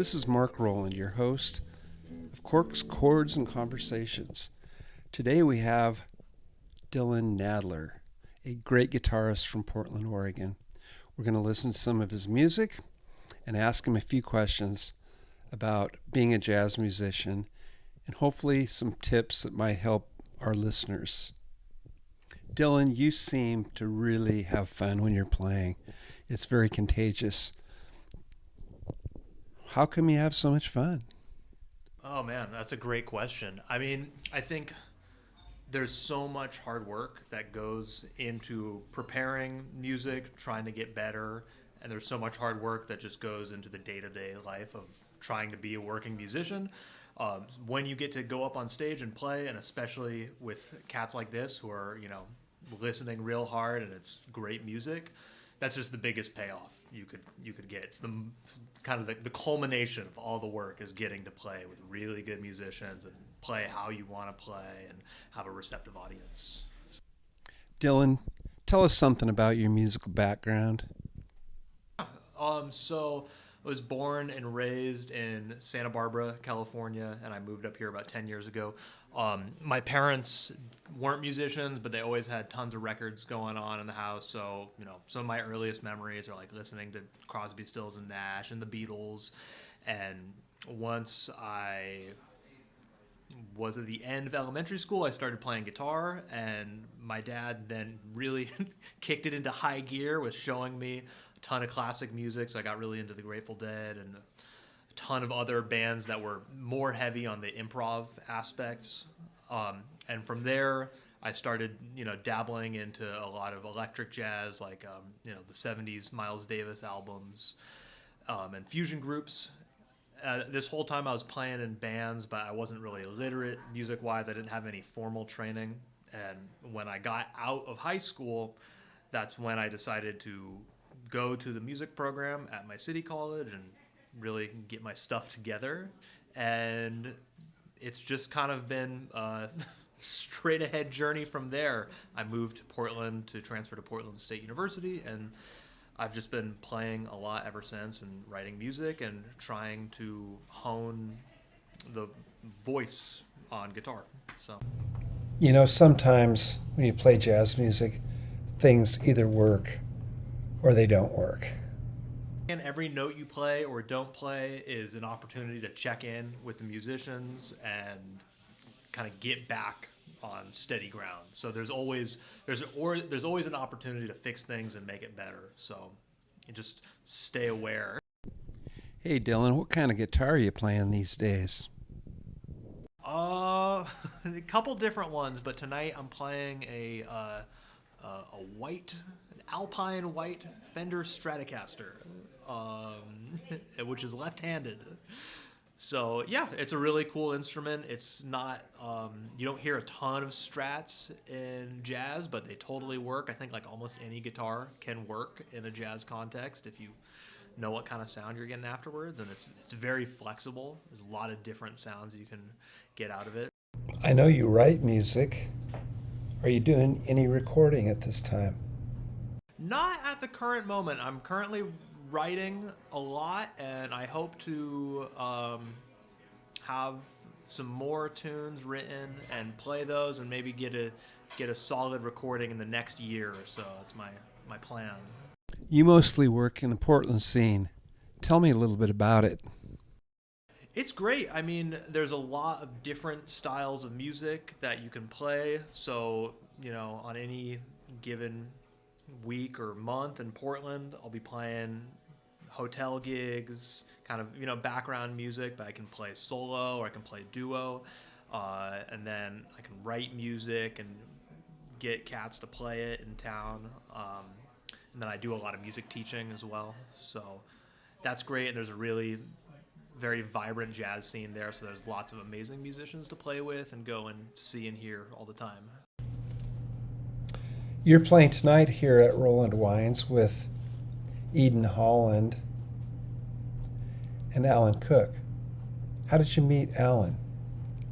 This is Mark Rowland, your host of Corks, Chords, and Conversations. Today we have Dillon Nadler, a great guitarist from Portland, Oregon. We're going to listen to some of his music and ask him a few questions about being a jazz musician and hopefully some tips that might help our listeners. Dillon, you seem to really have fun when you're playing. It's very contagious. How come you have so much fun? Oh man, that's a great question. I mean, I think there's so much hard work that goes into preparing music, trying to get better, and there's so much hard work that just goes into the day-to-day life of trying to be a working musician. When you get to go up on stage and play, and especially with cats like this who are, listening real hard and it's great music, that's just the biggest payoff you could get. It's the kind of the culmination of all the work is getting to play with really good musicians and play how you want to play and have a receptive audience. Dillon, tell us something about your musical background. So I was born and raised in Santa Barbara, California, and I moved up here about 10 years ago. My parents weren't musicians, but they always had tons of records going on in the house. So, some of my earliest memories are like listening to Crosby, Stills and Nash and the Beatles. And once I was at the end of elementary school, I started playing guitar, and my dad then really kicked it into high gear with showing me a ton of classic music. So I got really into the Grateful Dead and a ton of other bands that were more heavy on the improv aspects. And from there, I started, dabbling into a lot of electric jazz, like, the 70s Miles Davis albums, and fusion groups. This whole time I was playing in bands, but I wasn't really literate music-wise. I didn't have any formal training. And when I got out of high school, that's when I decided to go to the music program at my city college and really get my stuff together. And it's just kind of been a straight ahead journey from there. I moved to Portland to transfer to Portland State University, and I've just been playing a lot ever since and writing music and trying to hone the voice on guitar. So, Sometimes when you play jazz music, things either work or they don't work. and every note you play or don't play is an opportunity to check in with the musicians and kind of get back on steady ground. So there's always an opportunity to fix things and make it better. So you just stay aware. Hey, Dillon, what kind of guitar are you playing these days? A couple different ones, but tonight I'm playing an Alpine white Fender Stratocaster, which is left-handed. So yeah, it's a really cool instrument. It's not, you don't hear a ton of Strats in jazz, but they totally work. I think like almost any guitar can work in a jazz context if you know what kind of sound you're getting afterwards. And it's very flexible. There's a lot of different sounds you can get out of it. I know you write music. Are you doing any recording at this time? Not at the current moment. I'm currently writing a lot, and I hope to have some more tunes written and play those, and maybe get a solid recording in the next year or so. That's my plan. You mostly work in the Portland scene. Tell me a little bit about it. It's great. I mean, there's a lot of different styles of music that you can play. So, on any given week or month in Portland, I'll be playing hotel gigs, kind of, background music, but I can play solo or I can play duo. And then I can write music and get cats to play it in town. And then I do a lot of music teaching as well. So that's great. And there's a really very vibrant jazz scene there. So there's lots of amazing musicians to play with and go and see and hear all the time. You're playing tonight here at Roland Wines with Eden Holland and Alan Cook. How did you meet Alan?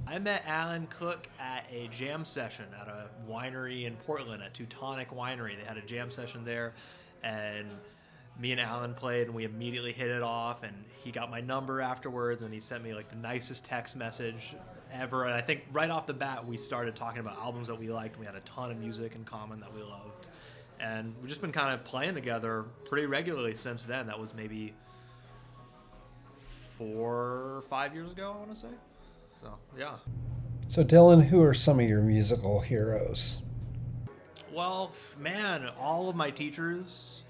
I met Alan Cook at a jam session at a winery in Portland, at Teutonic Winery. They had a jam session there, and me and Alan played, and we immediately hit it off, and he got my number afterwards, and he sent me like the nicest text message ever. And I think right off the bat we started talking about albums that we liked. We had a ton of music in common that we loved, and we've just been kind of playing together pretty regularly since then. That was maybe 4 or 5 years ago, I want to say. So yeah. So, Dillon, who are some of your musical heroes? Well, man, all of my teachers.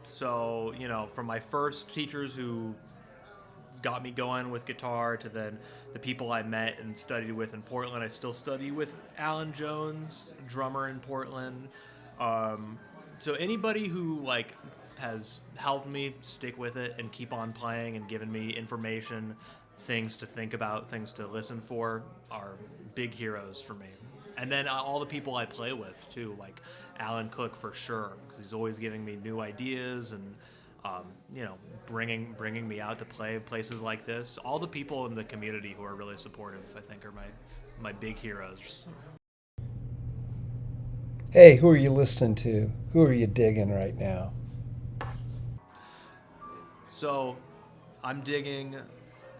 So, from my first teachers who got me going with guitar to then the people I met and studied with in Portland. I still study with Alan Jones, drummer in Portland. So anybody who has helped me stick with it and keep on playing and given me information, things to think about, things to listen for, are big heroes for me. And then all the people I play with too, like Alan Cook for sure, because he's always giving me new ideas and bringing me out to play places like this. All the people in the community who are really supportive, I think, are my big heroes. Hey, who are you listening to? Who are you digging right now? So, I'm digging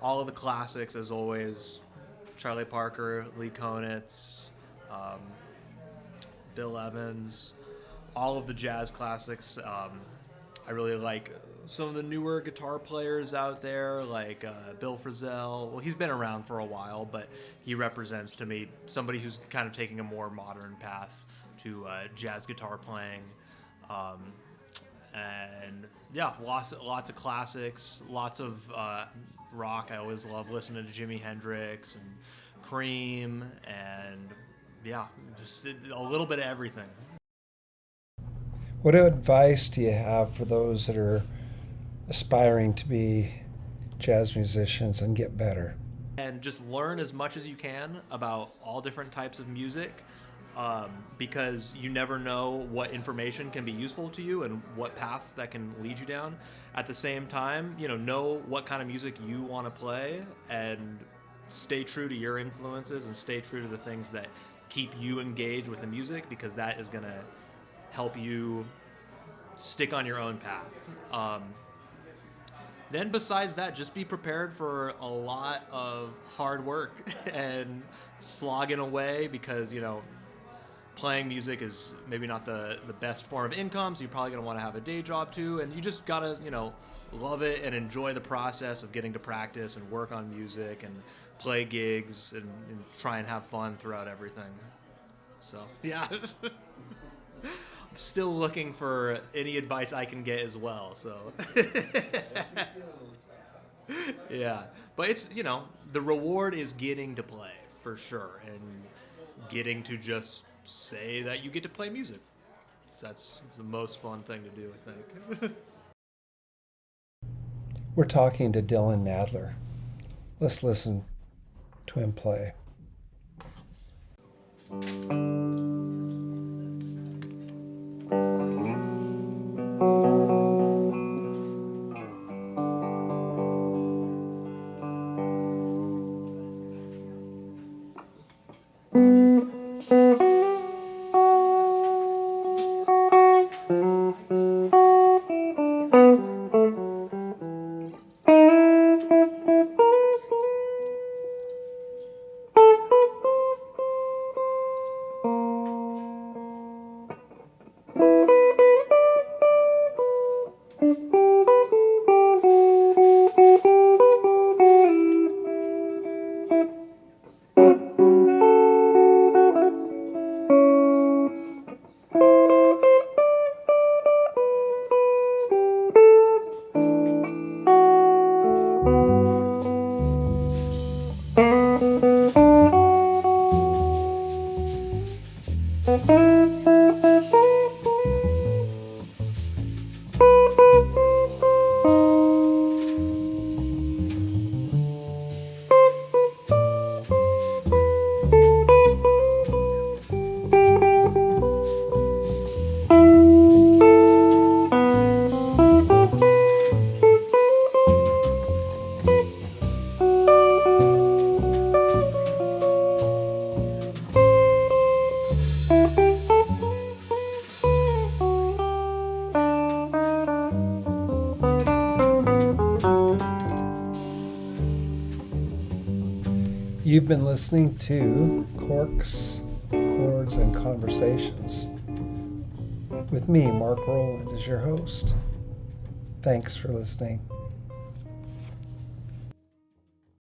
all of the classics as always. Charlie Parker, Lee Konitz, Bill Evans, all of the jazz classics. I really like some of the newer guitar players out there, like Bill Frisell. Well, he's been around for a while, but he represents to me somebody who's kind of taking a more modern path to jazz guitar playing. And yeah, lots of classics, lots of rock. I always love listening to Jimi Hendrix and Cream, and yeah, just a little bit of everything. What advice do you have for those that are aspiring to be jazz musicians and get better? And just learn as much as you can about all different types of music, because you never know what information can be useful to you and what paths that can lead you down. At the same time, know what kind of music you want to play and stay true to your influences and stay true to the things that keep you engaged with the music, because that is going to help you stick on your own path. Then besides that, just be prepared for a lot of hard work and slogging away, because, playing music is maybe not the best form of income, so you're probably going to want to have a day job too, and you just got to, love it and enjoy the process of getting to practice and work on music and play gigs and try and have fun throughout everything. So, yeah. I'm still looking for any advice I can get as well, so. Yeah, but it's, the reward is getting to play for sure, and getting to just say that you get to play music. That's the most fun thing to do, I think. We're talking to Dillon Nadler. Let's listen to him play. You've been listening to Corks, Chords, and Conversations with me, Mark Rowland, as your host. Thanks for listening.